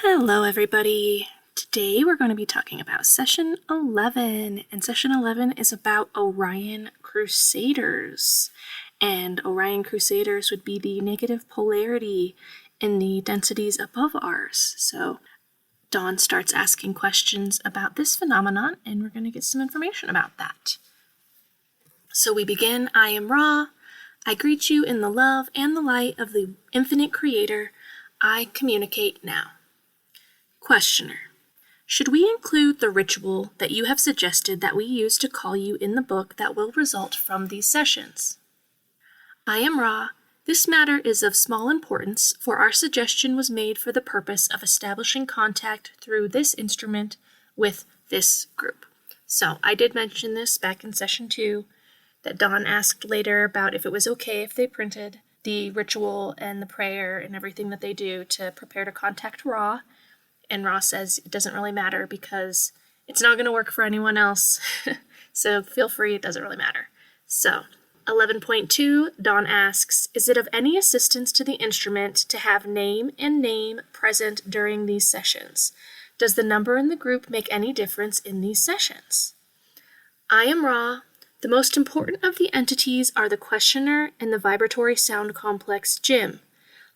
Hello everybody! Today we're going to be talking about Session 11, and Session 11 is about Orion Crusaders. And Orion Crusaders would be the negative polarity in the densities above ours. So Dawn starts asking questions about this phenomenon, and we're going to get some information about that. So we begin, I am Ra. I greet you in the love and the light of the infinite creator. I communicate now. Questioner. Should we include the ritual that you have suggested that we use to call you in the book that will result from these sessions? I am Ra. This matter is of small importance, for our suggestion was made for the purpose of establishing contact through this instrument with this group. So I did mention this back in Session 2, that Dawn asked later about if it was okay if they printed the ritual and the prayer and everything that they do to prepare to contact Ra. And Ra says it doesn't really matter because it's not going to work for anyone else. So feel free, it doesn't really matter. So 11.2, Dawn asks, is it of any assistance to the instrument to have name and name present during these sessions? Does the number in the group make any difference in these sessions? I am Ra. The most important of the entities are the questioner and the vibratory sound complex Jim.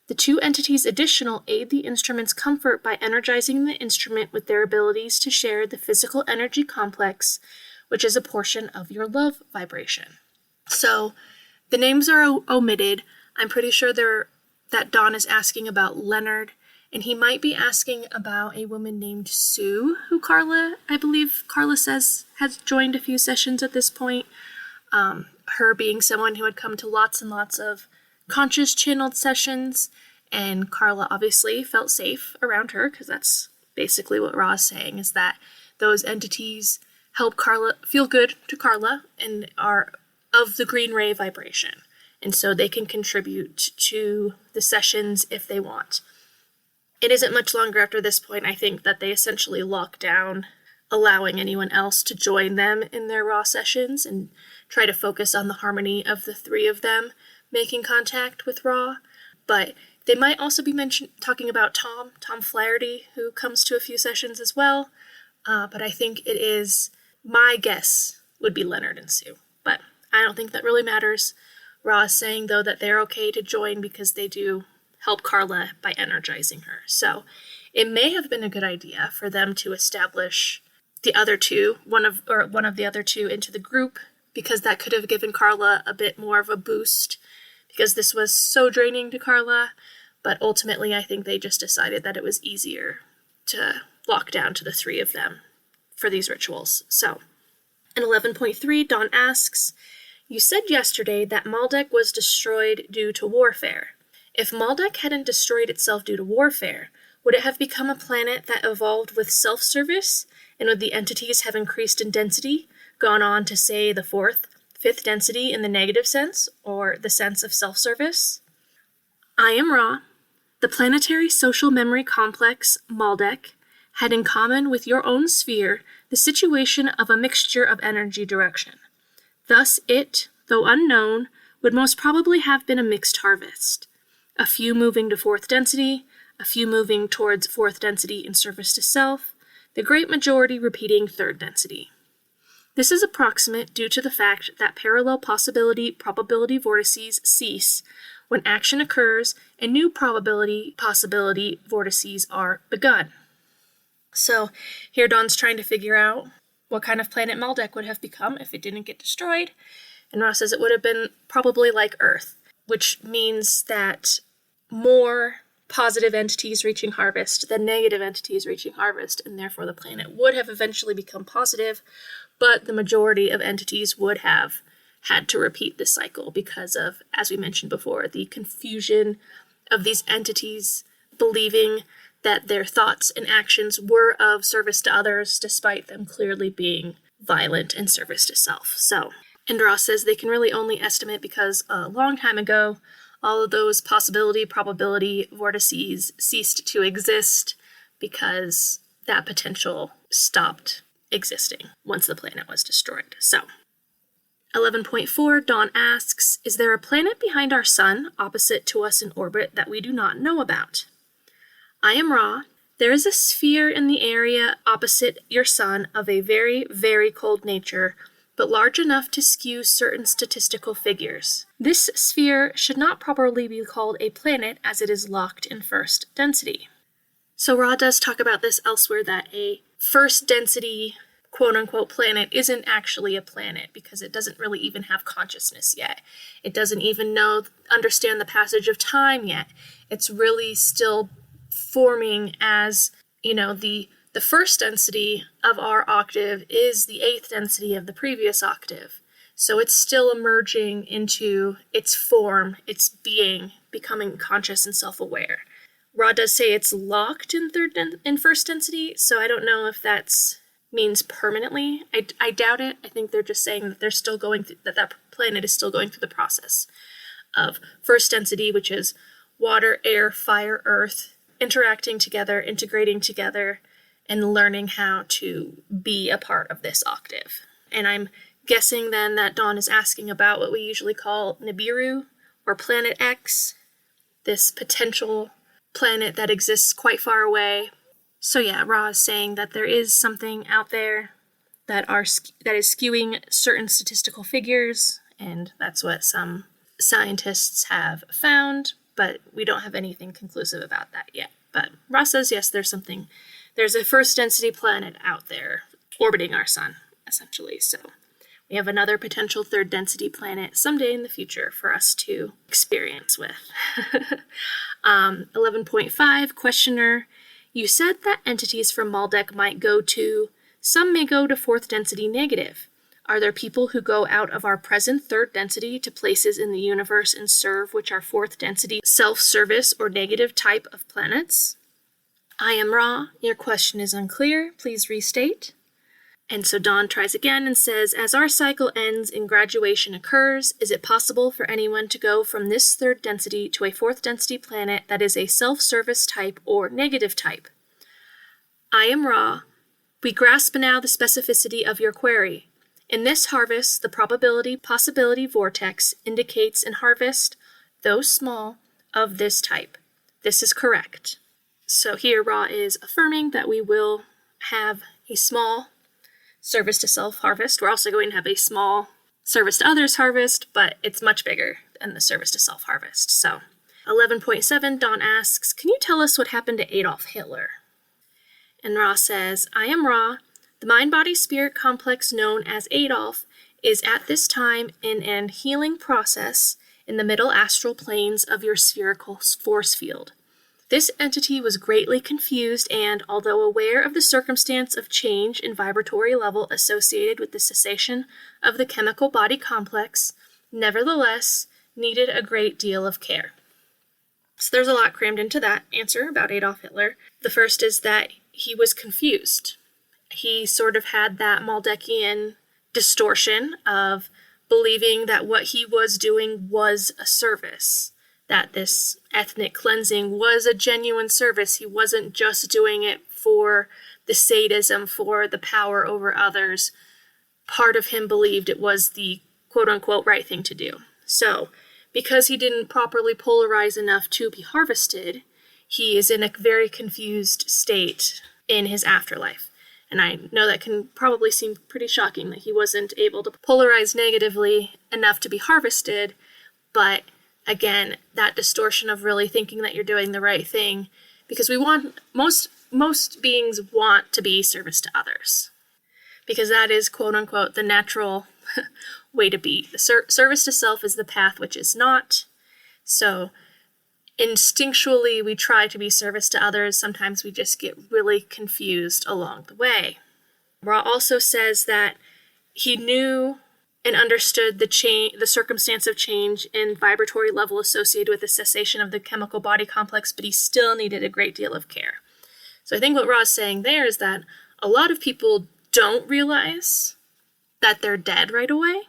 The two entities additional aid the instrument's comfort by energizing the instrument with their abilities to share the physical energy complex, which is a portion of your love vibration. So the names are omitted. I'm pretty sure that Dawn is asking about Leonard, and he might be asking about a woman named Sue, who I believe Carla says has joined a few sessions at this point. Her being someone who had come to lots and lots of conscious channeled sessions, and Carla obviously felt safe around her, because that's basically what Ra is saying, is that those entities help Carla feel good to Carla and are of the green ray vibration, and so they can contribute to the sessions if they want. It isn't much longer after this point, I think, that they essentially lock down allowing anyone else to join them in their Ra sessions and try to focus on the harmony of the three of them making contact with Ra. But they might also be talking about Tom Flaherty, who comes to a few sessions as well. But I think it is, my guess would be Leonard and Sue. But I don't think that really matters. Ra is saying, though, that they're okay to join because they do help Carla by energizing her. So it may have been a good idea for them to establish the other two, one of the other two into the group, because that could have given Carla a bit more of a boost, because this was so draining to Carla. But ultimately, I think they just decided that it was easier to lock down to the three of them for these rituals. So, in 11.3, Dawn asks, you said yesterday that Maldek was destroyed due to warfare. If Maldek hadn't destroyed itself due to warfare, would it have become a planet that evolved with self-service, and would the entities have increased in density, gone on to, say, the fifth density in the negative sense, or the sense of self-service? I am Ra. The planetary social memory complex, Maldek, had in common with your own sphere the situation of a mixture of energy direction. Thus it, though unknown, would most probably have been a mixed harvest. A few moving to fourth density, a few moving towards fourth density in service to self, the great majority repeating third density. This is approximate due to the fact that parallel probability vortices cease when action occurs and new possibility vortices are begun. So here Dawn's trying to figure out what kind of planet Maldek would have become if it didn't get destroyed, and Ross says it would have been probably like Earth, which means that more positive entities reaching harvest than negative entities reaching harvest, and therefore the planet would have eventually become positive, but the majority of entities would have had to repeat this cycle because of, as we mentioned before, the confusion of these entities believing that their thoughts and actions were of service to others, despite them clearly being violent in service to self. So, and Ross says they can really only estimate because a long time ago, all of those probability vortices ceased to exist because that potential stopped existing once the planet was destroyed. So, 11.4, Dawn asks, is there a planet behind our sun, opposite to us in orbit, that we do not know about? I am Ra. There is a sphere in the area opposite your sun of a very, very cold nature, but large enough to skew certain statistical figures. This sphere should not properly be called a planet as it is locked in first density. So Ra does talk about this elsewhere, that a first density quote-unquote planet isn't actually a planet because it doesn't really even have consciousness yet. It doesn't even understand the passage of time yet. It's really still forming as, the first density of our octave is the 8th density of the previous octave. So it's still emerging into its form, its being, becoming conscious and self-aware. Ra does say it's locked in first density, so I don't know if that's means permanently. I doubt it. I think they're just saying that they're still going through, that planet is still going through the process of first density, which is water, air, fire, earth, interacting together, integrating together, and learning how to be a part of this octave. And I'm guessing then that Dawn is asking about what we usually call Nibiru, or Planet X, this potential planet that exists quite far away. So yeah, Ra is saying that there is something out there that is skewing certain statistical figures, and that's what some scientists have found, but we don't have anything conclusive about that yet. But Ra says, yes, there's a first density planet out there orbiting our sun, essentially. So we have another potential third density planet someday in the future for us to experience with. 11.5, questioner. You said that entities from Maldek might go to, some may go to fourth density negative. Are there people who go out of our present third density to places in the universe and serve which are fourth density self-service or negative type of planets? I am Ra. Your question is unclear. Please restate. And so Dawn tries again and says, as our cycle ends and graduation occurs, is it possible for anyone to go from this third density to a fourth density planet that is a self-service type or negative type? I am Ra. We grasp now the specificity of your query. In this harvest, the probability-possibility vortex indicates an harvest, though small, of this type. This is correct. So here Ra is affirming that we will have a small service to self harvest. We're also going to have a small service to others harvest, but it's much bigger than the service to self harvest. So 11.7, Dawn asks, can you tell us what happened to Adolf Hitler? And Ra says, I am Ra. The mind-body-spirit complex known as Adolf is at this time in an healing process in the middle astral planes of your spherical force field. This entity was greatly confused and, although aware of the circumstance of change in vibratory level associated with the cessation of the chemical body complex, nevertheless needed a great deal of care. So there's a lot crammed into that answer about Adolf Hitler. The first is that he was confused. He sort of had that Maldekian distortion of believing that what he was doing was a service, that this ethnic cleansing was a genuine service. He wasn't just doing it for the sadism, for the power over others. Part of him believed it was the quote-unquote right thing to do. So, because he didn't properly polarize enough to be harvested, he is in a very confused state in his afterlife. And I know that can probably seem pretty shocking that he wasn't able to polarize negatively enough to be harvested, but again, that distortion of really thinking that you're doing the right thing, because we want, most beings want to be service to others, because that is, quote unquote, the natural way to be. The service to self is the path which is not. So instinctually, we try to be service to others. Sometimes we just get really confused along the way. Ra also says that he knew and understood the circumstance of change in vibratory level associated with the cessation of the chemical body complex, but he still needed a great deal of care. So I think what Ra's saying there is that a lot of people don't realize that they're dead right away,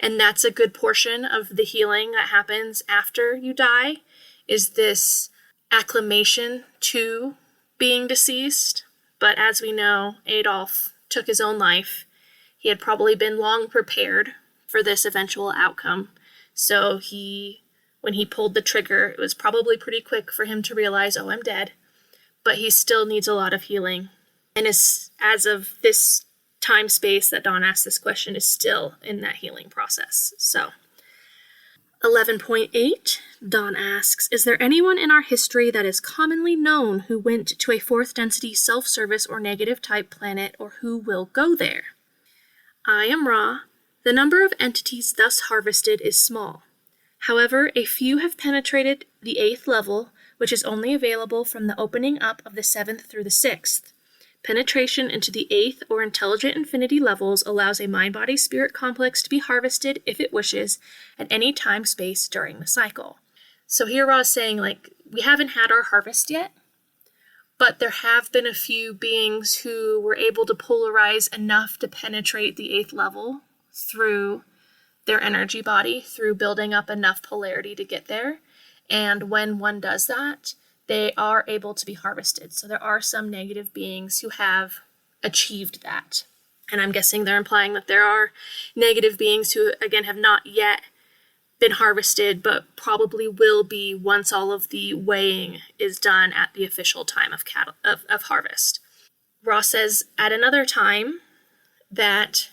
and that's a good portion of the healing that happens after you die, is this acclimation to being deceased. But as we know, Adolf took his own life. He had probably been long prepared for this eventual outcome. So when he pulled the trigger, it was probably pretty quick for him to realize, oh, I'm dead. but he still needs a lot of healing. And is, as of this time space that Dawn asked this question, is still in that healing process. So 11.8, Dawn asks, is there anyone in our history that is commonly known who went to a fourth density self-service or negative type planet, or who will go there? I am Ra. The number of entities thus harvested is small. However, a few have penetrated the 8th level, which is only available from the opening up of the 7th through the 6th. Penetration into the 8th or intelligent infinity levels allows a mind-body-spirit complex to be harvested, if it wishes, at any time-space during the cycle. So here Ra is saying, we haven't had our harvest yet, but there have been a few beings who were able to polarize enough to penetrate the 8th level through their energy body, through building up enough polarity to get there. And when one does that, they are able to be harvested. So there are some negative beings who have achieved that. And I'm guessing they're implying that there are negative beings who, again, have not yet been harvested, but probably will be once all of the weighing is done at the official time of harvest. Ross says at another time that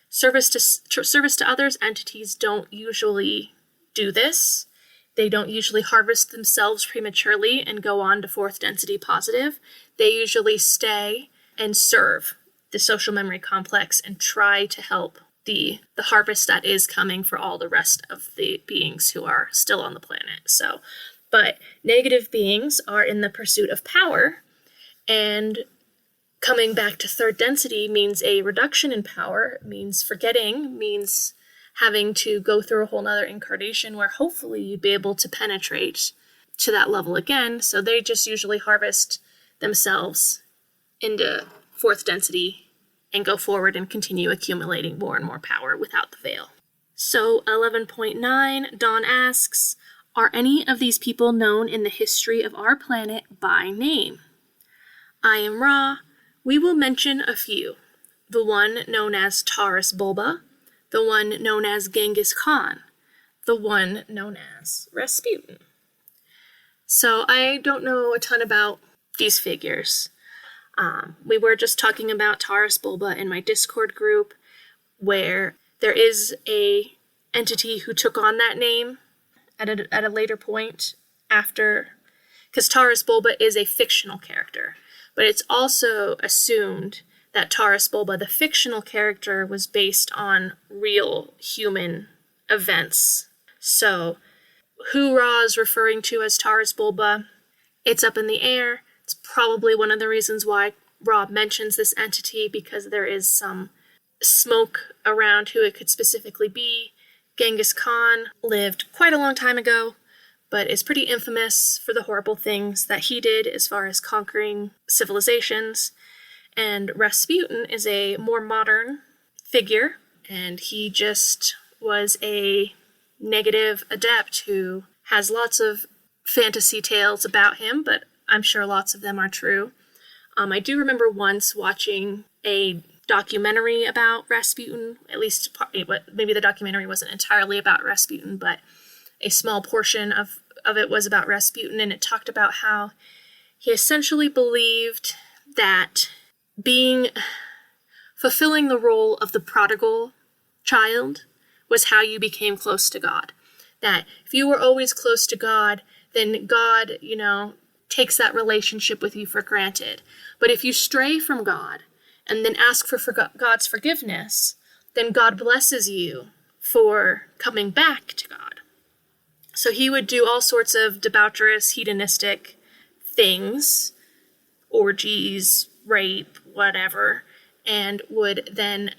service to others entities don't usually do this. They don't usually harvest themselves prematurely and go on to fourth density positive. They usually stay and serve the social memory complex and try to help the harvest that is coming for all the rest of the beings who are still on the planet. But negative beings are in the pursuit of power, and coming back to third density means a reduction in power, means forgetting, means having to go through a whole nother incarnation where hopefully you'd be able to penetrate to that level again. So they just usually harvest themselves into fourth density and go forward and continue accumulating more and more power without the veil. So 11.9, Dawn asks, are any of these people known in the history of our planet by name? I am Ra. We will mention a few. The one known as Taurus Bulba, the one known as Genghis Khan, the one known as Rasputin. So I don't know a ton about these figures. We were just talking about Taurus Bulba in my Discord group, where there is a entity who took on that name at a later point after, because Taurus Bulba is a fictional character, but it's also assumed that Taurus Bulba, the fictional character, was based on real human events. So, who Ra is referring to as Taurus Bulba, it's up in the air. It's probably one of the reasons why Ra mentions this entity, because there is some smoke around who it could specifically be. Genghis Khan lived quite a long time ago, but is pretty infamous for the horrible things that he did as far as conquering civilizations. And Rasputin is a more modern figure, and he just was a negative adept who has lots of fantasy tales about him, but I'm sure lots of them are true. I do remember once watching a documentary about Rasputin, at least maybe the documentary wasn't entirely about Rasputin, but a small portion of it was about Rasputin, and it talked about how he essentially believed that fulfilling the role of the prodigal child was how you became close to God. That if you were always close to God, then God, takes that relationship with you for granted. But if you stray from God and then ask for God's forgiveness, then God blesses you for coming back to God. So he would do all sorts of debaucherous, hedonistic things, orgies, rape, whatever, and would then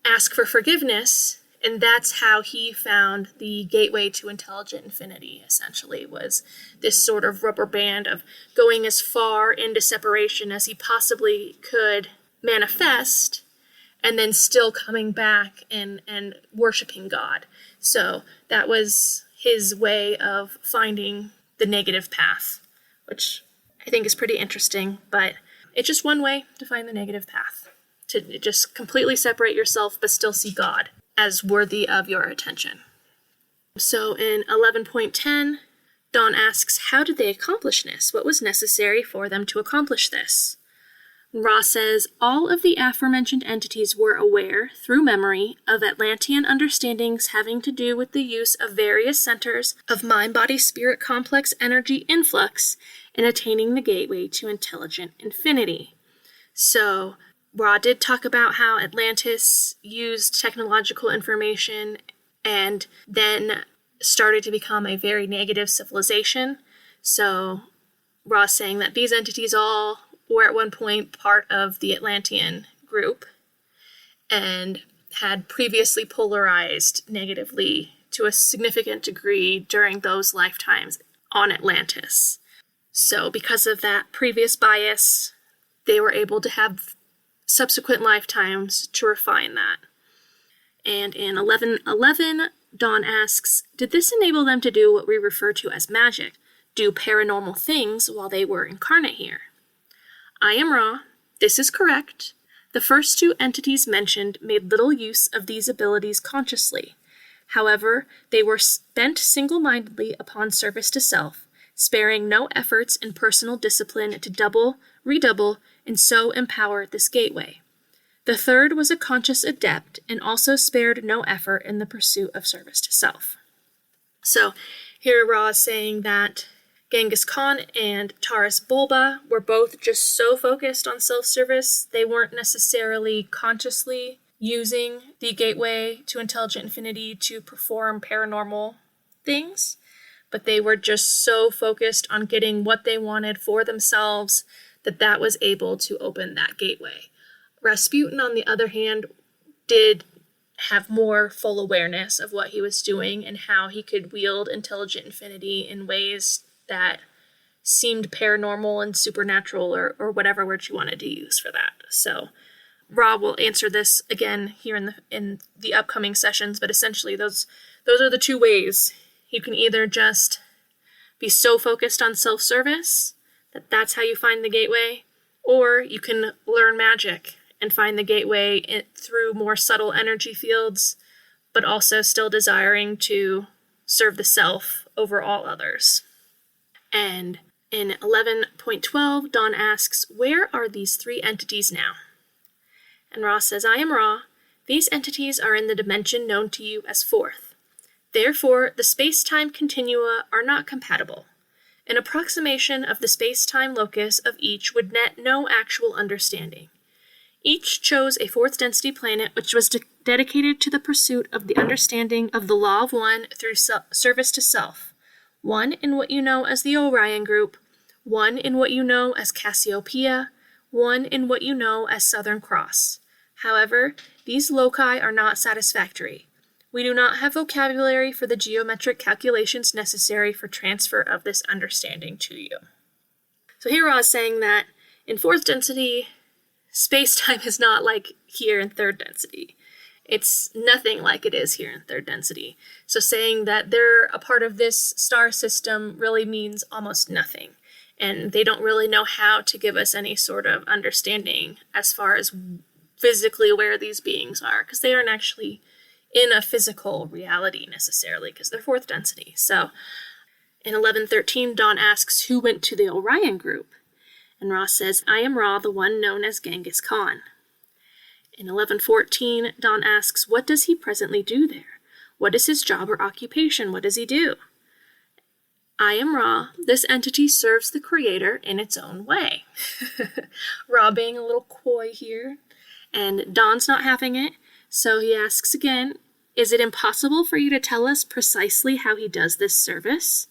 ask for forgiveness, and that's how he found the gateway to intelligent infinity, essentially, was this sort of rubber band of going as far into separation as he possibly could manifest, and then still coming back and worshiping God. So that was his way of finding the negative path, which I think is pretty interesting, but it's just one way to find the negative path, to just completely separate yourself but still see God as worthy of your attention. So in 11.10, Dawn asks, how did they accomplish this? What was necessary for them to accomplish this? Ra says, all of the aforementioned entities were aware, through memory, of Atlantean understandings having to do with the use of various centers of mind-body-spirit complex energy influx in attaining the gateway to intelligent infinity. So, Ra did talk about how Atlantis used technological information and then started to become a very negative civilization. So, Ra's saying that these entities all were at one point part of the Atlantean group and had previously polarized negatively to a significant degree during those lifetimes on Atlantis. So because of that previous bias, they were able to have subsequent lifetimes to refine that. And in 1111, Dawn asks, did this enable them to do what we refer to as magic, do paranormal things while they were incarnate here? I am Ra. This is correct. The first two entities mentioned made little use of these abilities consciously. However, they were bent single-mindedly upon service to self, sparing no efforts in personal discipline to double, redouble, and so empower this gateway. The third was a conscious adept and also spared no effort in the pursuit of service to self. So here Ra is saying that Genghis Khan and Taras Bulba were both just so focused on self-service, they weren't necessarily consciously using the gateway to intelligent infinity to perform paranormal things, but they were just so focused on getting what they wanted for themselves that was able to open that gateway. Rasputin, on the other hand, did have more full awareness of what he was doing and how he could wield intelligent infinity in ways that seemed paranormal and supernatural, or whatever word you wanted to use for that. So Ra will answer this again here in the upcoming sessions, but essentially those are the two ways. You can either just be so focused on self-service that's how you find the gateway, or you can learn magic and find the gateway through more subtle energy fields, but also still desiring to serve the self over all others. And in 11.12, Dawn asks, where are these three entities now? And Ra says, I am Ra. These entities are in the dimension known to you as fourth. Therefore, the space-time continua are not compatible. An approximation of the space-time locus of each would net no actual understanding. Each chose a fourth density planet which was dedicated to the pursuit of the understanding of the law of one through service to self. One in what you know as the Orion group, one in what you know as Cassiopeia, one in what you know as Southern Cross. However, these loci are not satisfactory. We do not have vocabulary for the geometric calculations necessary for transfer of this understanding to you. So here Ra is saying that in fourth density, space-time is not like here in third density. It's nothing like it is here in third density. So saying that they're a part of this star system really means almost nothing. And they don't really know how to give us any sort of understanding as far as physically where these beings are, because they aren't actually in a physical reality necessarily, because they're fourth density. So in 11.13, Dawn asks, who went to the Orion group? And Ra says, I am Ra, the one known as Genghis Khan. In 11.14, Dawn asks, what does he presently do there? What is his job or occupation? What does he do? I am Ra. This entity serves the Creator in its own way. Ra being a little coy here. And Dawn's not having it, so he asks again, is it impossible for you to tell us precisely how he does this service?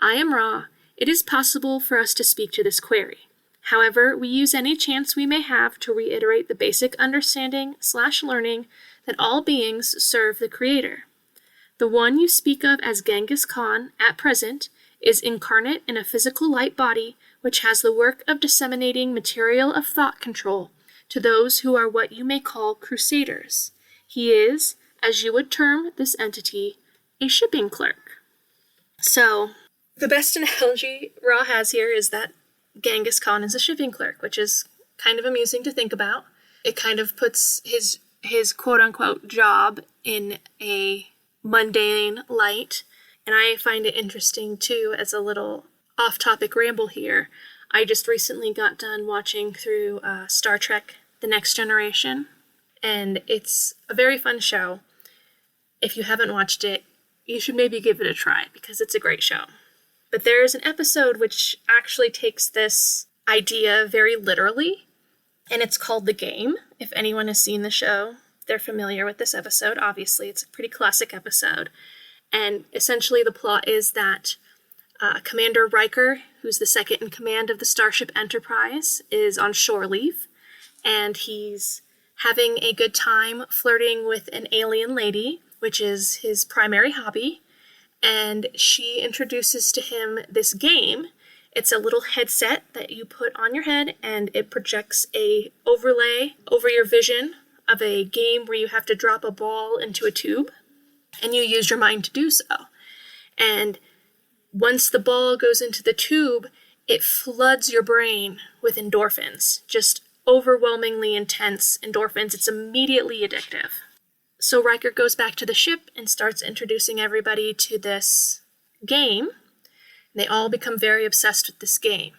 I am Ra. It is possible for us to speak to this query. However, we use any chance we may have to reiterate the basic understanding/learning that all beings serve the Creator. The one you speak of as Genghis Khan, at present, is incarnate in a physical light body which has the work of disseminating material of thought control to those who are what you may call crusaders. He is, as you would term this entity, a shipping clerk. So, the best analogy Ra has here is that Genghis Khan is a shipping clerk, which is kind of amusing to think about. It kind of puts his quote-unquote job in a mundane light, And I find it interesting, too, as a little off-topic ramble here. I just recently got done watching through Star Trek: The Next Generation, and it's a very fun show. If you haven't watched it, you should maybe give it a try, because it's a great show. But there is an episode which actually takes this idea very literally, and it's called The Game. If anyone has seen the show, they're familiar with this episode. Obviously, it's a pretty classic episode. And essentially the plot is that Commander Riker, who's the second in command of the Starship Enterprise, is on shore leave, and he's having a good time flirting with an alien lady, which is his primary hobby, and she introduces to him this game. It's a little headset that you put on your head, and it projects a overlay over your vision of a game where you have to drop a ball into a tube, and you use your mind to do so. And once the ball goes into the tube, it floods your brain with endorphins, just overwhelmingly intense endorphins. It's immediately addictive. So Riker goes back to the ship and starts introducing everybody to this game. They all become very obsessed with this game.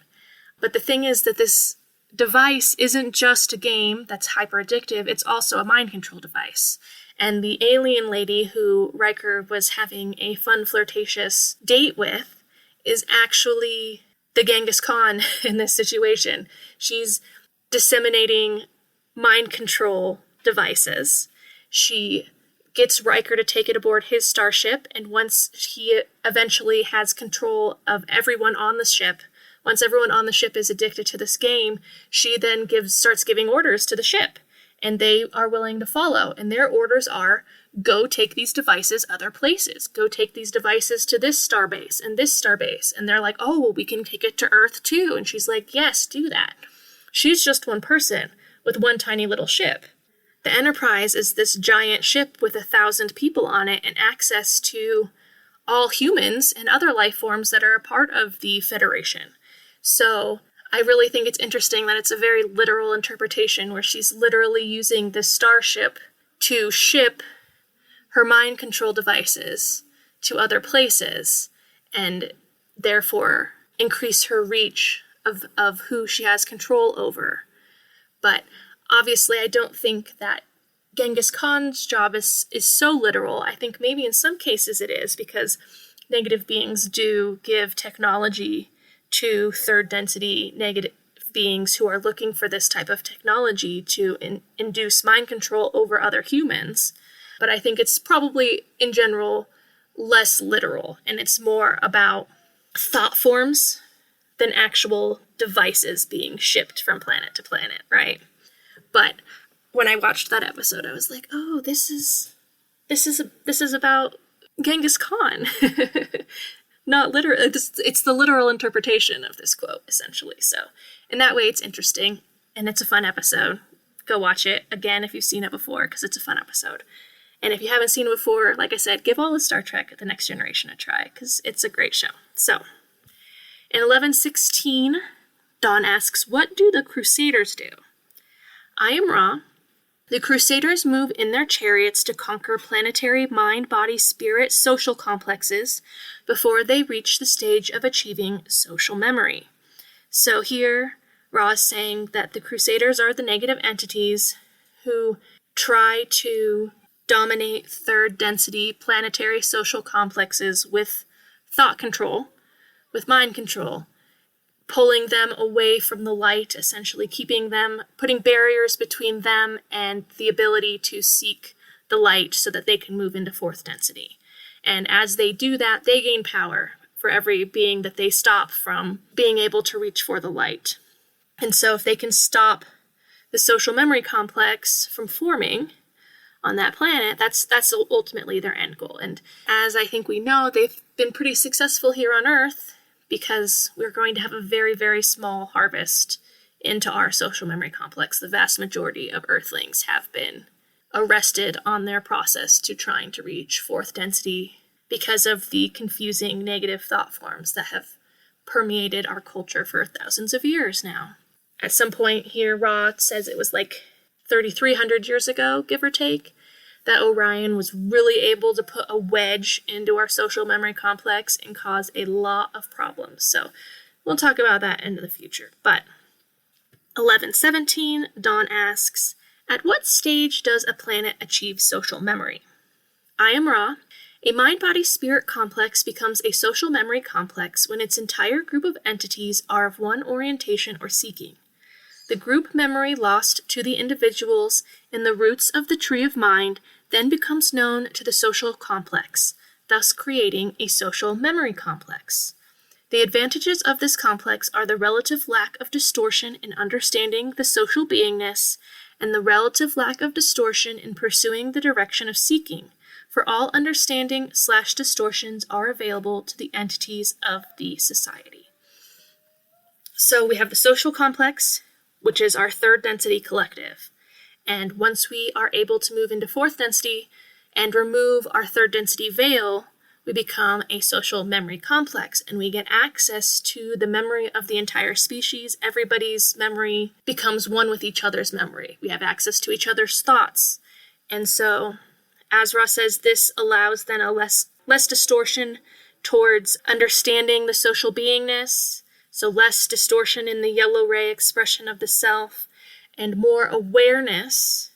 But the thing is that this device isn't just a game that's hyper addictive, it's also a mind control device. And the alien lady who Riker was having a fun, flirtatious date with is actually the Genghis Khan in this situation. She's disseminating mind control devices. She gets Riker to take it aboard his starship, and once he eventually has control of everyone on the ship, once everyone on the ship is addicted to this game, she then starts giving orders to the ship, and they are willing to follow. And their orders are, go take these devices other places. Go take these devices to this starbase and this starbase. And they're like, oh, well, we can take it to Earth too. And she's like, yes, do that. She's just one person with one tiny little ship. The Enterprise is this giant ship with 1,000 people on it and access to all humans and other life forms that are a part of the Federation. So I really think it's interesting that it's a very literal interpretation where she's literally using this starship to ship her mind control devices to other places and therefore increase her reach of who she has control over. But obviously I don't think that Genghis Khan's job is so literal. I think maybe in some cases it is, because negative beings do give technology to third density negative beings who are looking for this type of technology to induce mind control over other humans. But I think it's probably, in general, less literal, and it's more about thought forms than actual devices being shipped from planet to planet, right? But when I watched that episode, I was like, oh, this is about Genghis Khan. Not literal. It's the literal interpretation of this quote, essentially. So in that way, it's interesting, and it's a fun episode. Go watch it again if you've seen it before, because it's a fun episode. And if you haven't seen it before, like I said, give all of Star Trek: The Next Generation a try, because it's a great show. So in 1116, Dawn asks, what do the Crusaders do? I am Ra. The Crusaders move in their chariots to conquer planetary mind, body, spirit, social complexes before they reach the stage of achieving social memory. So here, Ra is saying that the Crusaders are the negative entities who try to dominate third density planetary social complexes with thought control, with mind control, pulling them away from the light, essentially putting barriers between them and the ability to seek the light so that they can move into fourth density. And as they do that, they gain power for every being that they stop from being able to reach for the light. And so if they can stop the social memory complex from forming on that planet, that's ultimately their end goal. And as I think we know, they've been pretty successful here on Earth, because we're going to have a very, very small harvest into our social memory complex. The vast majority of Earthlings have been arrested on their process to trying to reach fourth density because of the confusing negative thought forms that have permeated our culture for thousands of years now. At some point here, Ra says it was like 3,300 years ago, give or take, that Orion was really able to put a wedge into our social memory complex and cause a lot of problems. So we'll talk about that in the future. But 1117, Dawn asks, at what stage does a planet achieve social memory? I am Ra. A mind-body-spirit complex becomes a social memory complex when its entire group of entities are of one orientation or seeking. The group memory lost to the individuals in the roots of the tree of mind then becomes known to the social complex, thus creating a social memory complex. The advantages of this complex are the relative lack of distortion in understanding the social beingness and the relative lack of distortion in pursuing the direction of seeking, for all understanding/distortions are available to the entities of the society. So we have the social complex, which is our third density collective. And once we are able to move into fourth density and remove our third density veil, we become a social memory complex, and we get access to the memory of the entire species. Everybody's memory becomes one with each other's memory. We have access to each other's thoughts. And so, as Ross says, this allows then a less distortion towards understanding the social beingness, so less distortion in the yellow ray expression of the self, and more awareness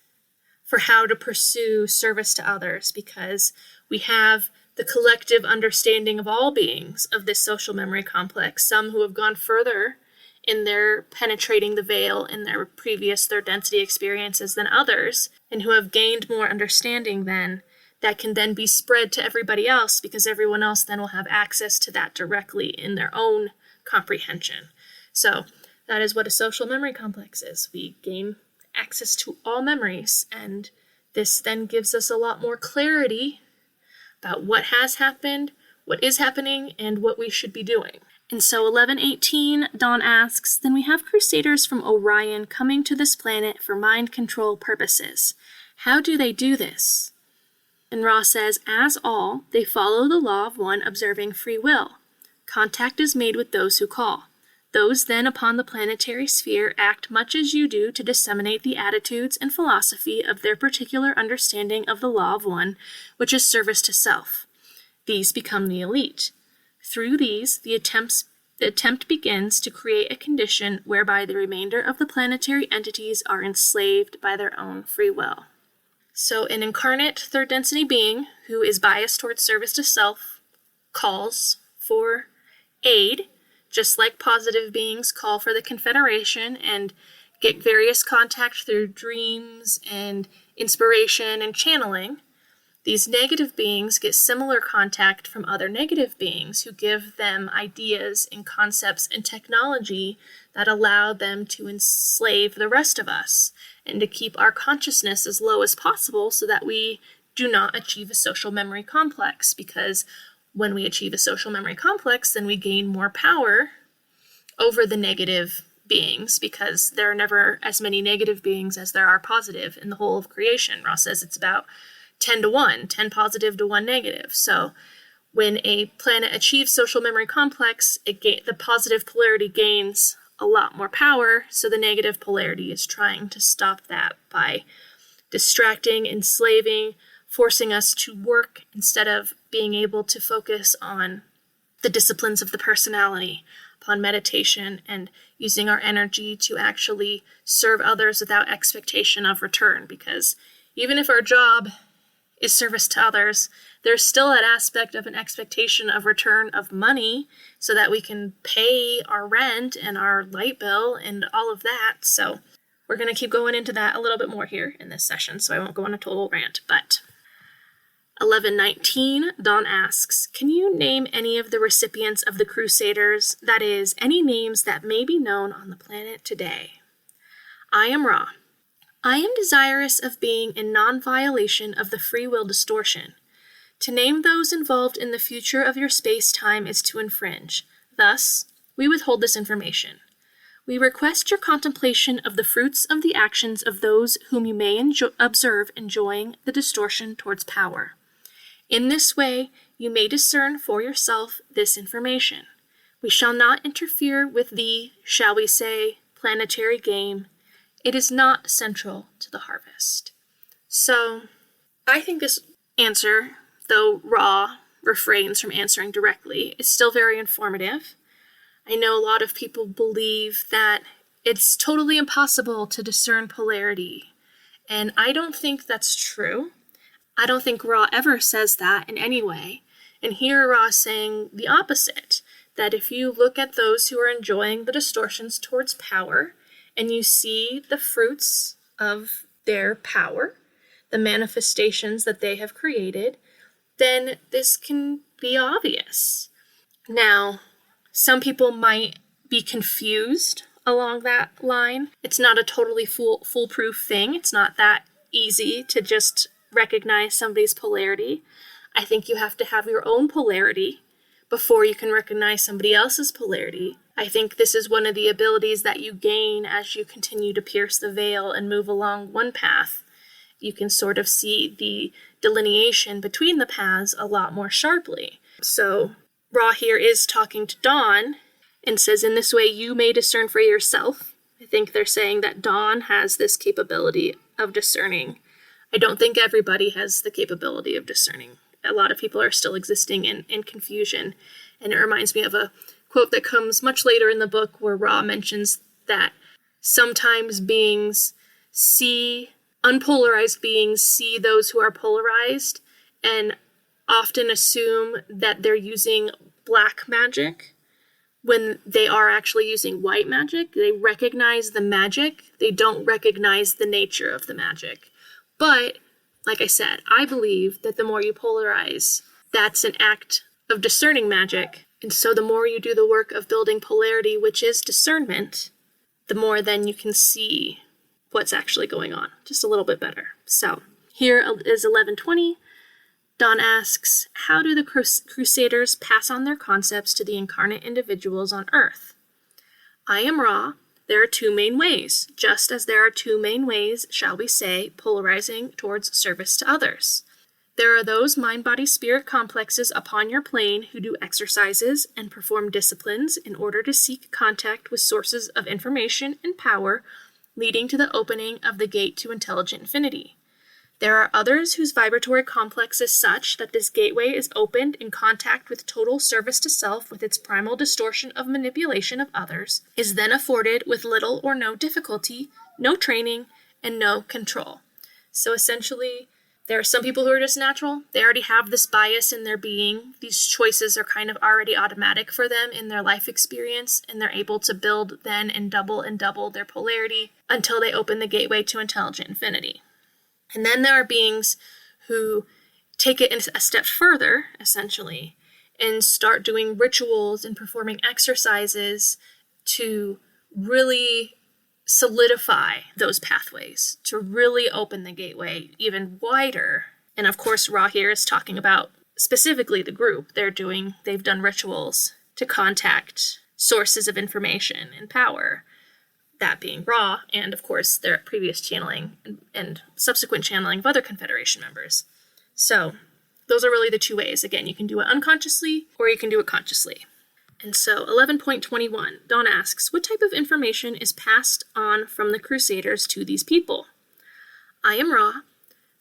for how to pursue service to others, because we have the collective understanding of all beings of this social memory complex, some who have gone further in their penetrating the veil in their previous third density experiences than others, and who have gained more understanding then, that can then be spread to everybody else, because everyone else then will have access to that directly in their own comprehension. So that is what a social memory complex is. We gain access to all memories, and this then gives us a lot more clarity about what has happened, what is happening, and what we should be doing. And so 1118, Dawn asks, then we have Crusaders from Orion coming to this planet for mind control purposes. How do they do this? And Ra says, as all, they follow the law of one observing free will. Contact is made with those who call. Those then upon the planetary sphere act much as you do to disseminate the attitudes and philosophy of their particular understanding of the law of one, which is service to self. These become the elite. Through these, the attempt begins to create a condition whereby the remainder of the planetary entities are enslaved by their own free will. So an incarnate third density being who is biased towards service to self calls for aid, just like positive beings call for the Confederation and get various contact through dreams and inspiration and channeling. These negative beings get similar contact from other negative beings who give them ideas and concepts and technology that allow them to enslave the rest of us and to keep our consciousness as low as possible so that we do not achieve a social memory complex, because when we achieve a social memory complex, then we gain more power over the negative beings, because there are never as many negative beings as there are positive in the whole of creation. Ross says it's about 10 to 1, 10 positive to 1 negative. So when a planet achieves social memory complex, the positive polarity gains a lot more power, so the negative polarity is trying to stop that by distracting, enslaving, forcing us to work instead of being able to focus on the disciplines of the personality, upon meditation, and using our energy to actually serve others without expectation of return. Because even if our job is service to others, there's still that aspect of an expectation of return of money so that we can pay our rent and our light bill and all of that. So we're going to keep going into that a little bit more here in this session, so I won't go on a total rant. But 1119, Dawn asks, can you name any of the recipients of the Crusaders, that is, any names that may be known on the planet today? I am Ra. I am desirous of being in non-violation of the free will distortion. To name those involved in the future of your space-time is to infringe. Thus, we withhold this information. We request your contemplation of the fruits of the actions of those whom you may observe enjoying the distortion towards power. In this way, you may discern for yourself this information. We shall not interfere with the, shall we say, planetary game. It is not central to the harvest. So, I think this answer, though Ra refrains from answering directly, is still very informative. I know a lot of people believe that it's totally impossible to discern polarity, and I don't think that's true. I don't think Ra ever says that in any way. And here Ra is saying the opposite, that if you look at those who are enjoying the distortions towards power, and you see the fruits of their power, the manifestations that they have created, then this can be obvious. Now, some people might be confused along that line. It's not a totally foolproof thing. It's not that easy to just recognize somebody's polarity. I think you have to have your own polarity before you can recognize somebody else's polarity. I think this is one of the abilities that you gain as you continue to pierce the veil and move along one path. You can sort of see the delineation between the paths a lot more sharply. So Ra here is talking to Dawn and says, in this way you may discern for yourself. I think they're saying that Dawn has this capability of discerning. I don't think everybody has the capability of discerning. A lot of people are still existing in confusion. And it reminds me of a quote that comes much later in the book where Ra mentions that sometimes unpolarized beings see those who are polarized and often assume that they're using black magic when they are actually using white magic. They recognize the magic, they don't recognize the nature of the magic. But, like I said, I believe that the more you polarize, that's an act of discerning magic. And so the more you do the work of building polarity, which is discernment, the more then you can see what's actually going on just a little bit better. So here is 1120. Dawn asks, how do the Crusaders pass on their concepts to the incarnate individuals on Earth? I am Ra. There are two main ways, just as there are two main ways, shall we say, polarizing towards service to others. There are those mind-body-spirit complexes upon your plane who do exercises and perform disciplines in order to seek contact with sources of information and power, leading to the opening of the gate to intelligent infinity. There are others whose vibratory complex is such that this gateway is opened in contact with total service to self with its primal distortion of manipulation of others, is then afforded with little or no difficulty, no training, and no control. So essentially, there are some people who are just natural. They already have this bias in their being. These choices are kind of already automatic for them in their life experience, and they're able to build then and double their polarity until they open the gateway to intelligent infinity. And then there are beings who take it a step further, essentially, and start doing rituals and performing exercises to really solidify those pathways, to really open the gateway even wider. And of course, Ra here is talking about specifically the group. They've done rituals to contact sources of information and power, that being Ra, and of course their previous channeling and subsequent channeling of other Confederation members. So those are really the two ways. Again, you can do it unconsciously or you can do it consciously. And so 11.21, Dawn asks, what type of information is passed on from the Crusaders to these people? I am Ra.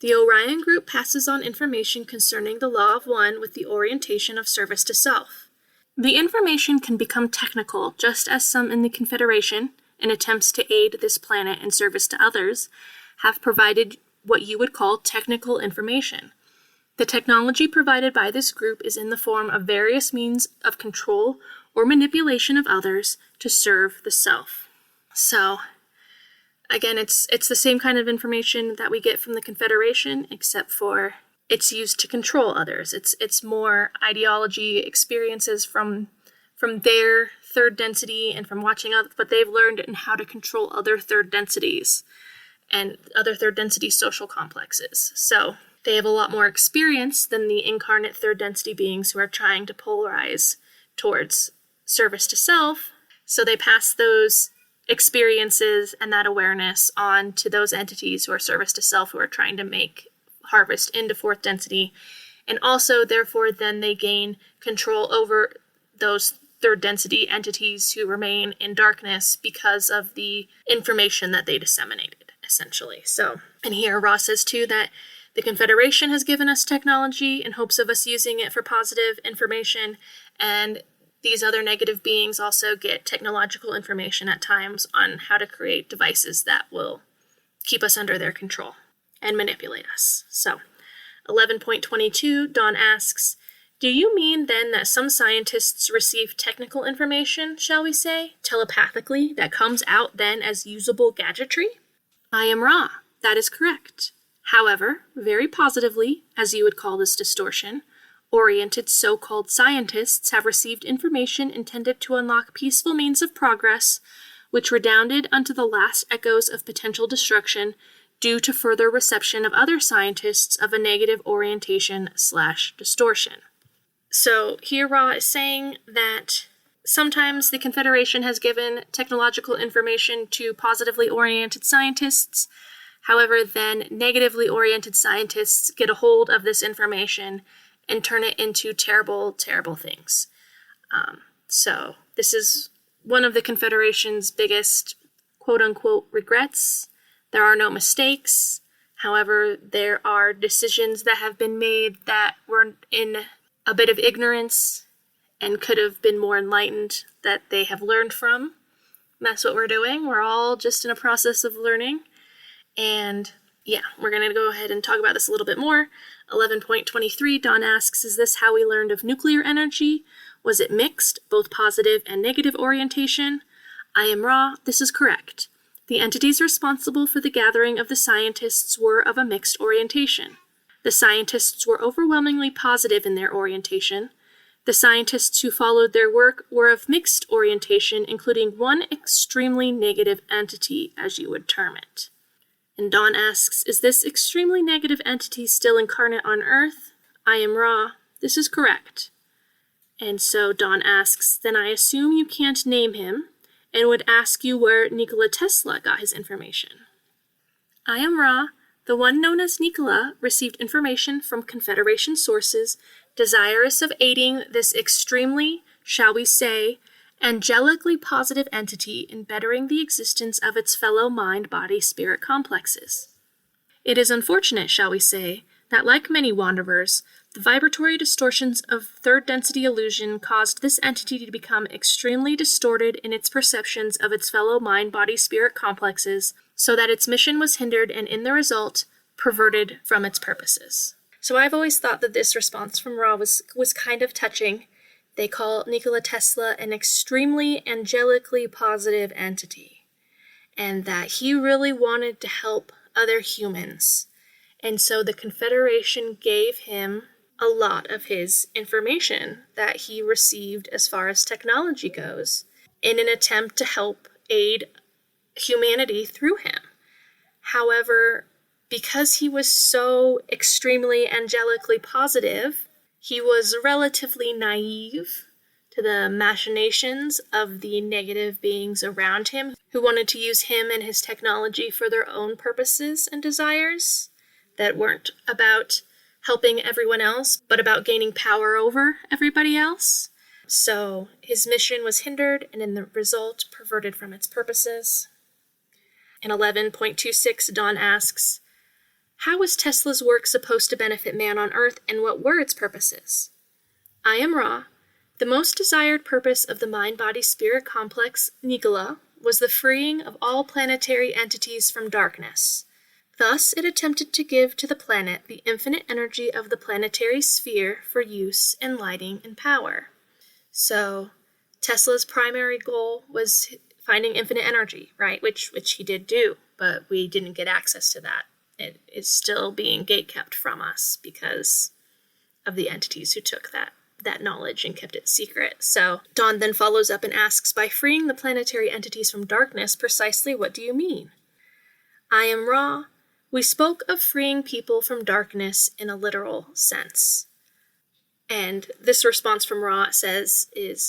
The Orion group passes on information concerning the Law of One with the orientation of service to self. The information can become technical, just as some in the Confederation, in attempts to aid this planet in service to others, have provided what you would call technical information. The technology provided by this group is in the form of various means of control or manipulation of others to serve the self. So, again, it's the same kind of information that we get from the Confederation, except for it's used to control others. It's more ideology, experiences from their third density and from watching others, but they've learned in how to control other third densities and other third density social complexes. So they have a lot more experience than the incarnate third density beings who are trying to polarize towards service to self. So they pass those experiences and that awareness on to those entities who are service to self, who are trying to harvest into fourth density. And also, therefore, then they gain control over those third density entities who remain in darkness because of the information that they disseminated, essentially. So, and here Ross says too that The Confederation has given us technology in hopes of us using it for positive information, and these other negative beings also get technological information at times on how to create devices that will keep us under their control and manipulate us. So, 11.22, Dawn asks, do you mean then that some scientists receive technical information, shall we say, telepathically, that comes out then as usable gadgetry? I am Ra. That is correct. However, very positively, as you would call this distortion, oriented so-called scientists have received information intended to unlock peaceful means of progress, which redounded unto the last echoes of potential destruction due to further reception of other scientists of a negative orientation/distortion. So here Ra is saying that sometimes the Confederation has given technological information to positively oriented scientists. However, then negatively oriented scientists get a hold of this information and turn it into terrible, terrible things. So this is one of the Confederation's biggest quote-unquote regrets. There are no mistakes. However, there are decisions that have been made that were in a bit of ignorance and could have been more enlightened that they have learned from. And that's what we're doing. We're all just in a process of learning. And yeah, we're going to go ahead and talk about this a little bit more. 11.23, Dawn asks, is this how we learned of nuclear energy? Was it mixed, both positive and negative orientation? I am Ra. This is correct. The entities responsible for the gathering of the scientists were of a mixed orientation. The scientists were overwhelmingly positive in their orientation. The scientists who followed their work were of mixed orientation, including one extremely negative entity, as you would term it. And Dawn asks, is this extremely negative entity still incarnate on Earth? I am Ra. This is correct. And so Dawn asks, then I assume you can't name him, and would ask you where Nikola Tesla got his information. I am Ra. The one known as Nikola received information from Confederation sources desirous of aiding this extremely, shall we say, angelically positive entity in bettering the existence of its fellow mind-body-spirit complexes. It is unfortunate, shall we say, that like many wanderers, the vibratory distortions of third-density illusion caused this entity to become extremely distorted in its perceptions of its fellow mind-body-spirit complexes, so that its mission was hindered and, in the result, perverted from its purposes. So I've always thought that this response from Ra was kind of touching. They call Nikola Tesla an extremely angelically positive entity, and that he really wanted to help other humans. And so the Confederation gave him a lot of his information that he received as far as technology goes in an attempt to help aid humanity through him. However, because he was so extremely angelically positive, he was relatively naive to the machinations of the negative beings around him who wanted to use him and his technology for their own purposes and desires that weren't about helping everyone else, but about gaining power over everybody else. So his mission was hindered and in the result perverted from its purposes. In 11.26, Dawn asks, how was Tesla's work supposed to benefit man on Earth, and what were its purposes? I am Ra. The most desired purpose of the mind-body-spirit complex, Nikola, was the freeing of all planetary entities from darkness. Thus, it attempted to give to the planet the infinite energy of the planetary sphere for use in lighting and power. So, Tesla's primary goal was finding infinite energy, right? Which he did do, but we didn't get access to that. It is still being gatekept from us because of the entities who took that knowledge and kept it secret. So Dawn then follows up and asks, by freeing the planetary entities from darkness, precisely what do you mean? I am Ra. We spoke of freeing people from darkness in a literal sense. And this response from Ra says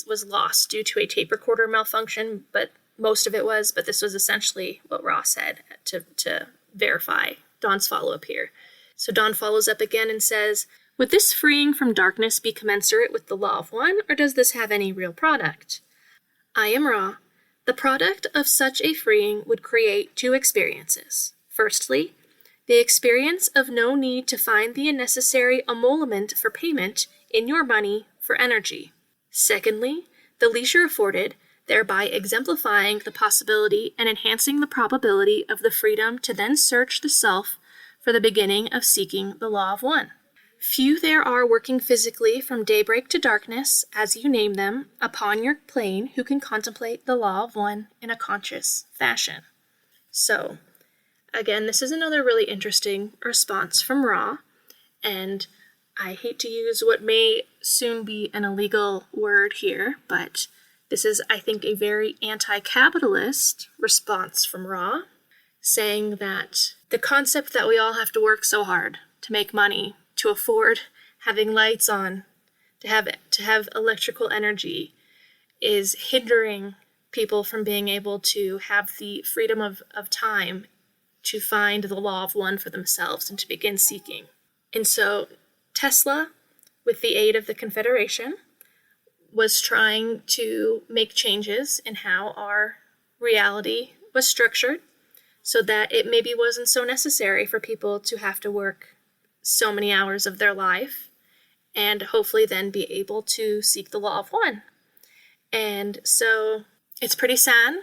was lost due to a tape recorder malfunction, but most of it was, but this was essentially what Ra said to verify Dawn's follow-up here. So Dawn follows up again and says, would this freeing from darkness be commensurate with the law of one, or does this have any real product? I am Ra. The product of such a freeing would create two experiences. Firstly, The experience of no need to find the necessary emolument for payment in your money for energy. Secondly, the leisure afforded, thereby exemplifying the possibility and enhancing the probability of the freedom to then search the self for the beginning of seeking the law of one. Few there are working physically from daybreak to darkness, as you name them, upon your plane who can contemplate the law of one in a conscious fashion. So, again, this is another really interesting response from Ra, and I hate to use what may soon be an illegal word here, but this is, I think, a very anti-capitalist response from Ra, saying that the concept that we all have to work so hard to make money, to afford having lights on, to have electrical energy, is hindering people from being able to have the freedom of time to find the law of one for themselves and to begin seeking. And so Tesla, with the aid of the Confederation, was trying to make changes in how our reality was structured so that it maybe wasn't so necessary for people to have to work so many hours of their life, and hopefully then be able to seek the law of one. And so it's pretty sad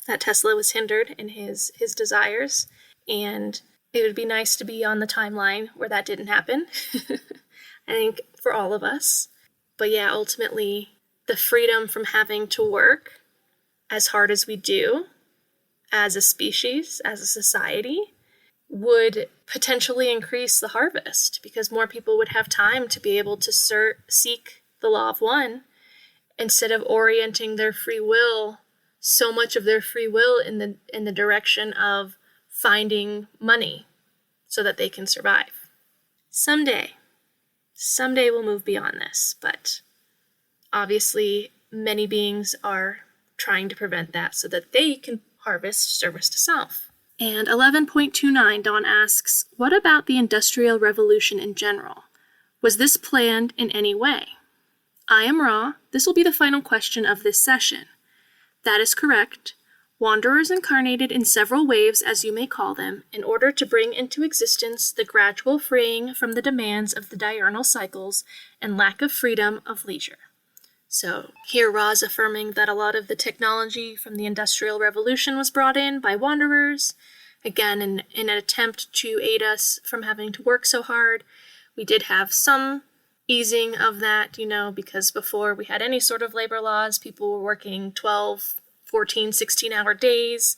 that Tesla was hindered in his desires, and it would be nice to be on the timeline where that didn't happen, I think, for all of us. But yeah, ultimately, the freedom from having to work as hard as we do, as a species, as a society, would potentially increase the harvest because more people would have time to be able to seek the law of one instead of orienting their free will, so much of their free will in the direction of finding money so that they can survive. Someday we'll move beyond this, but obviously many beings are trying to prevent that so that they can harvest service to self. And 11.29, Dawn asks, what about the Industrial Revolution in general? Was this planned in any way? I am Ra. This will be the final question of this session. That is correct. Wanderers incarnated in several waves, as you may call them, in order to bring into existence the gradual freeing from the demands of the diurnal cycles and lack of freedom of leisure. So here Ra's affirming that a lot of the technology from the Industrial Revolution was brought in by wanderers, again in an attempt to aid us from having to work so hard. We did have some easing of that, because before we had any sort of labor laws, people were working 12, 14, 16-hour days,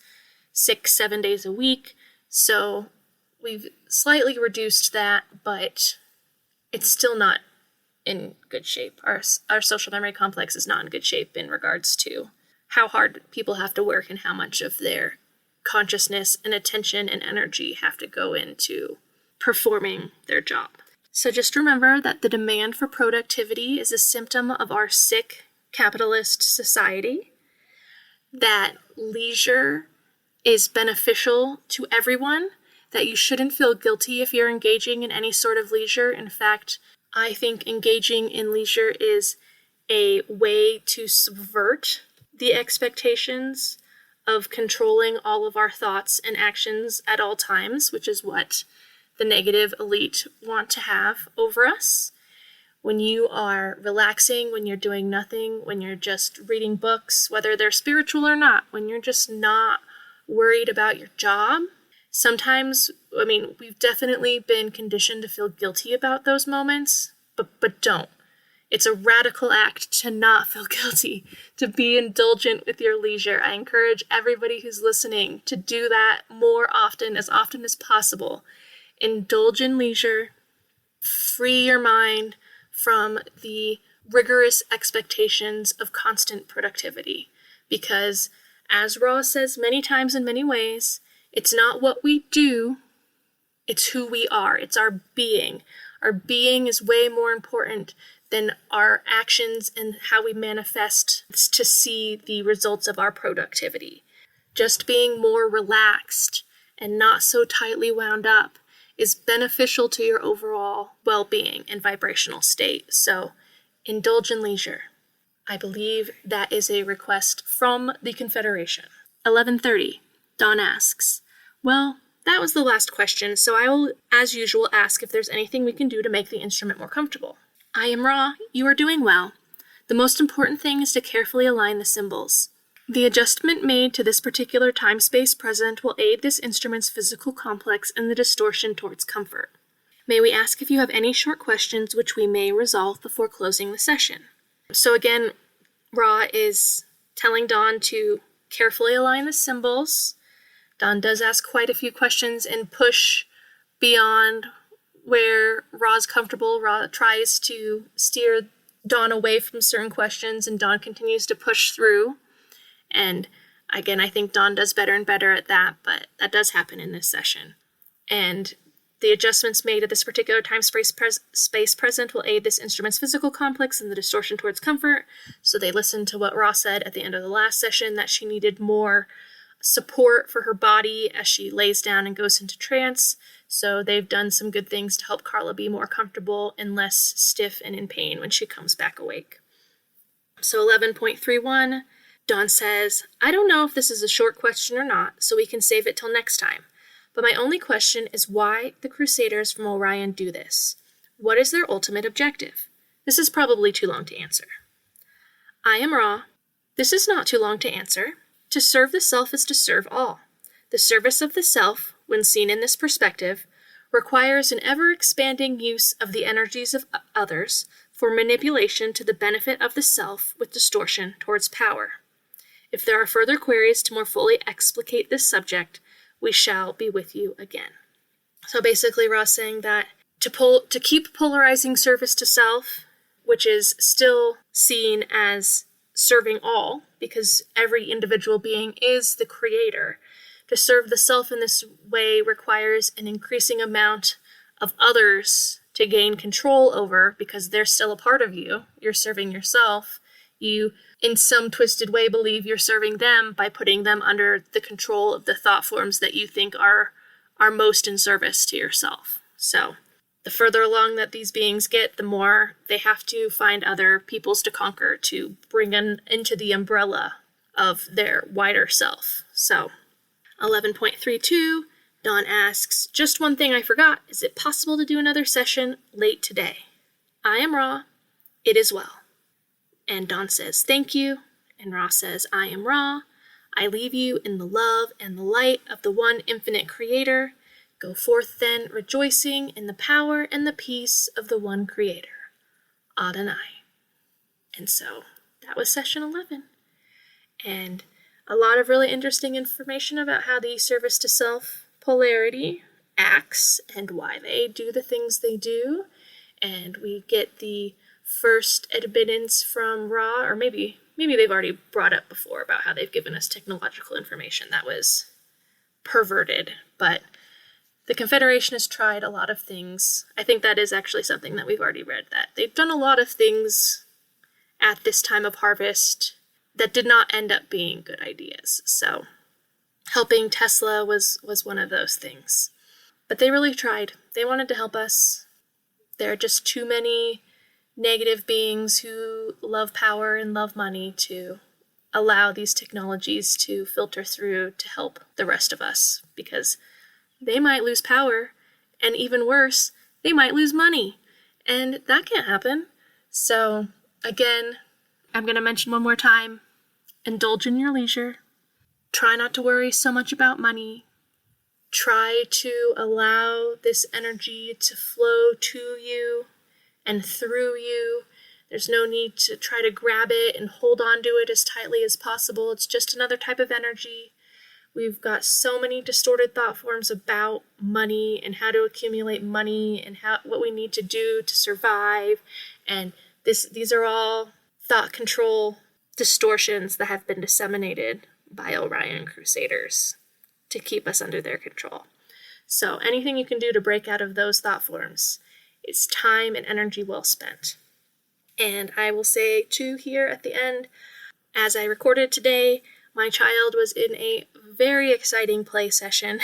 6, 7 days a week. So we've slightly reduced that, but it's still not in good shape. Our social memory complex is not in good shape in regards to how hard people have to work and how much of their consciousness and attention and energy have to go into performing their job. So just remember that the demand for productivity is a symptom of our sick capitalist society, that leisure is beneficial to everyone, that you shouldn't feel guilty if you're engaging in any sort of leisure. In fact, I think engaging in leisure is a way to subvert the expectations of controlling all of our thoughts and actions at all times, which is what the negative elite want to have over us. When you are relaxing, when you're doing nothing, when you're just reading books, whether they're spiritual or not, when you're just not worried about your job, sometimes, we've definitely been conditioned to feel guilty about those moments, but don't. It's a radical act to not feel guilty, to be indulgent with your leisure. I encourage everybody who's listening to do that more often as possible. Indulge in leisure, free your mind from the rigorous expectations of constant productivity. Because, as Ross says many times in many ways, it's not what we do, it's who we are. It's our being. Our being is way more important than our actions and how we manifest to see the results of our productivity. Just being more relaxed and not so tightly wound up is beneficial to your overall well-being and vibrational state. So indulge in leisure. I believe that is a request from the Confederation. 11:30. Dawn asks, well, that was the last question, so I will, as usual, ask if there's anything we can do to make the instrument more comfortable. I am Ra. You are doing well. The most important thing is to carefully align the symbols. The adjustment made to this particular time-space present will aid this instrument's physical complex in the distortion towards comfort. May we ask if you have any short questions which we may resolve before closing the session? So again, Ra is telling Dawn to carefully align the symbols. Dawn does ask quite a few questions and push beyond where Ra's comfortable. Ra tries to steer Dawn away from certain questions, and Dawn continues to push through. And again, I think Dawn does better and better at that, but that does happen in this session. And the adjustments made at this particular time-space present will aid this instrument's physical complex and the distortion towards comfort. So they listened to what Ra said at the end of the last session, that she needed more support for her body as she lays down and goes into trance. So they've done some good things to help Carla be more comfortable and less stiff and in pain when she comes back awake. So 11.31, Dawn says, I don't know if this is a short question or not, so we can save it till next time. But my only question is why the Crusaders from Orion do this. What is their ultimate objective? This is probably too long to answer. I am Ra. This is not too long to answer. To serve the self is to serve all. The service of the self, when seen in this perspective, requires an ever-expanding use of the energies of others for manipulation to the benefit of the self with distortion towards power. If there are further queries to more fully explicate this subject, we shall be with you again. So basically, Ra's saying that to keep polarizing service to self, which is still seen as serving all, because every individual being is the creator, to serve the self in this way requires an increasing amount of others to gain control over, because they're still a part of you. You're serving yourself. You, in some twisted way, believe you're serving them by putting them under the control of the thought forms that you think are most in service to yourself. So the further along that these beings get, the more they have to find other peoples to conquer to bring into the umbrella of their wider self. So 11.32, Dawn asks, just one thing I forgot. Is it possible to do another session late today? I am Ra. It is well. And Dawn says, thank you. And Ra says, I am Ra. I leave you in the love and the light of the one infinite creator. Go forth then, rejoicing in the power and the peace of the one creator, Adonai. And so that was session 11. And a lot of really interesting information about how the service to self polarity acts and why they do the things they do. And we get the first admittance from Ra, or maybe they've already brought up before about how they've given us technological information that was perverted, but the Confederation has tried a lot of things. I think that is actually something that we've already read, that they've done a lot of things at this time of harvest that did not end up being good ideas. So helping Tesla was one of those things. But they really tried. They wanted to help us. There are just too many negative beings who love power and love money to allow these technologies to filter through to help the rest of us, because they might lose power, and even worse, they might lose money, and that can't happen. So again, I'm going to mention one more time, indulge in your leisure. Try not to worry so much about money. Try to allow this energy to flow to you and through you. There's no need to try to grab it and hold on to it as tightly as possible. It's just another type of energy. We've got so many distorted thought forms about money and how to accumulate money and what we need to do to survive. And these are all thought control distortions that have been disseminated by Orion Crusaders to keep us under their control. So anything you can do to break out of those thought forms is time and energy well spent. And I will say, too, here at the end, as I recorded today, my child was in a very exciting play session.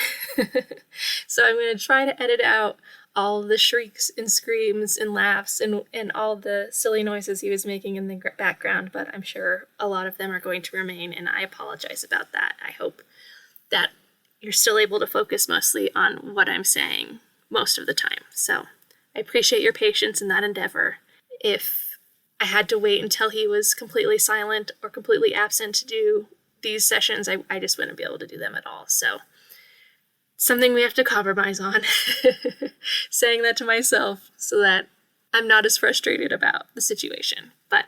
So I'm going to try to edit out all the shrieks and screams and laughs and all the silly noises he was making in the background, but I'm sure a lot of them are going to remain, and I apologize about that. I hope that you're still able to focus mostly on what I'm saying most of the time. So I appreciate your patience in that endeavor. If I had to wait until he was completely silent or completely absent to do these sessions, I just wouldn't be able to do them at all. So something we have to compromise on. Saying that to myself so that I'm not as frustrated about the situation. But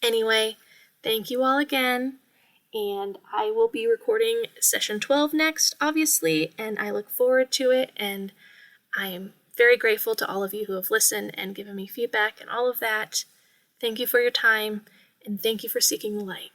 anyway, thank you all again. And I will be recording session 12 next, obviously, and I look forward to it. And I am very grateful to all of you who have listened and given me feedback and all of that. Thank you for your time, and thank you for seeking the light.